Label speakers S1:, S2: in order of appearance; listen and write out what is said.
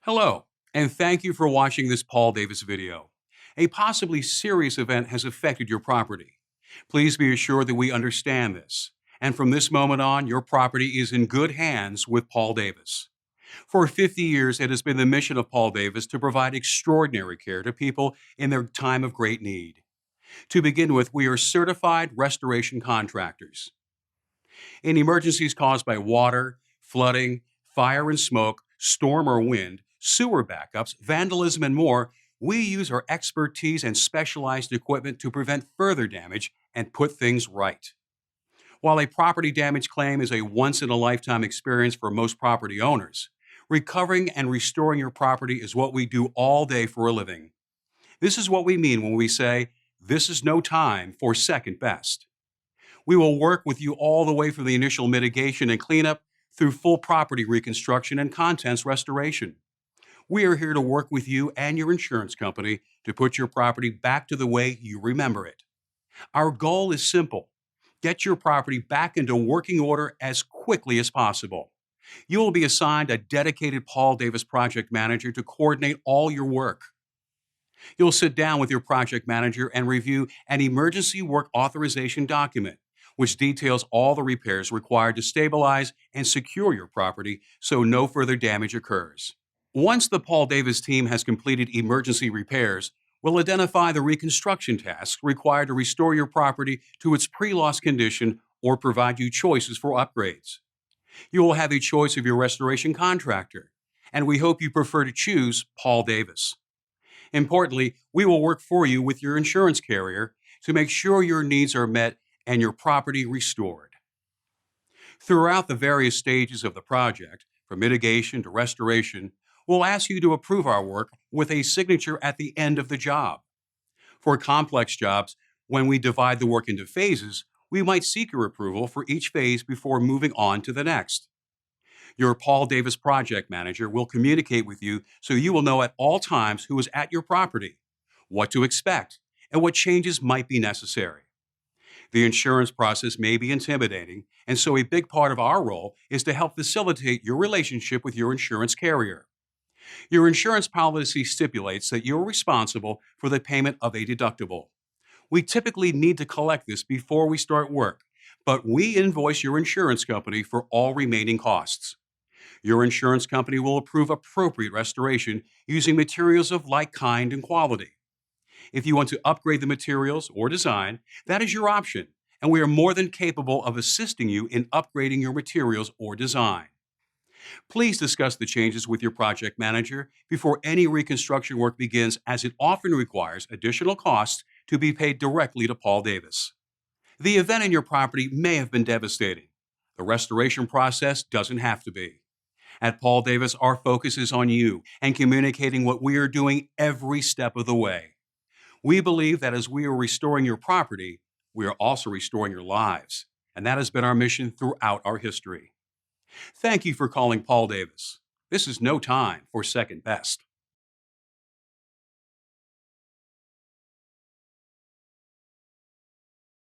S1: Hello, and thank you for watching this Paul Davis video. A possibly serious event has affected your property. Please be assured that we understand this, and from this moment on, your property is in good hands with Paul Davis. For 50 years, it has been the mission of Paul Davis to provide extraordinary care to people in their time of great need. To begin with, we are certified restoration contractors. In emergencies caused by water, flooding, fire and smoke, storm or wind, sewer backups, vandalism, and more, we use our expertise and specialized equipment to prevent further damage and put things right. While a property damage claim is a once-in-a-lifetime experience for most property owners, recovering and restoring your property is what we do all day for a living. This is what we mean when we say, this is no time for second best. We will work with you all the way from the initial mitigation and cleanup through full property reconstruction and contents restoration. We are here to work with you and your insurance company to put your property back to the way you remember it. Our goal is simple. Get your property back into working order as quickly as possible. You will be assigned a dedicated Paul Davis project manager to coordinate all your work. You'll sit down with your project manager and review an emergency work authorization document, which details all the repairs required to stabilize and secure your property so no further damage occurs. Once the Paul Davis team has completed emergency repairs, we'll identify the reconstruction tasks required to restore your property to its pre-loss condition or provide you choices for upgrades. You will have a choice of your restoration contractor, and we hope you prefer to choose Paul Davis. Importantly, we will work for you with your insurance carrier to make sure your needs are met and your property restored. Throughout the various stages of the project, from mitigation to restoration, we'll ask you to approve our work with a signature at the end of the job. For complex jobs, when we divide the work into phases, we might seek your approval for each phase before moving on to the next. Your Paul Davis project manager will communicate with you so you will know at all times who is at your property, what to expect, and what changes might be necessary. The insurance process may be intimidating, and so a big part of our role is to help facilitate your relationship with your insurance carrier. Your insurance policy stipulates that you're responsible for the payment of a deductible. We typically need to collect this before we start work, but we invoice your insurance company for all remaining costs. Your insurance company will approve appropriate restoration using materials of like kind and quality. If you want to upgrade the materials or design, that is your option, and we are more than capable of assisting you in upgrading your materials or design. Please discuss the changes with your project manager before any reconstruction work begins, as it often requires additional costs to be paid directly to Paul Davis. The event in your property may have been devastating. The restoration process doesn't have to be. At Paul Davis, our focus is on you and communicating what we are doing every step of the way. We believe that as we are restoring your property, we are also restoring your lives, and that has been our mission throughout our history. Thank you for calling Paul Davis. This is no time for second best.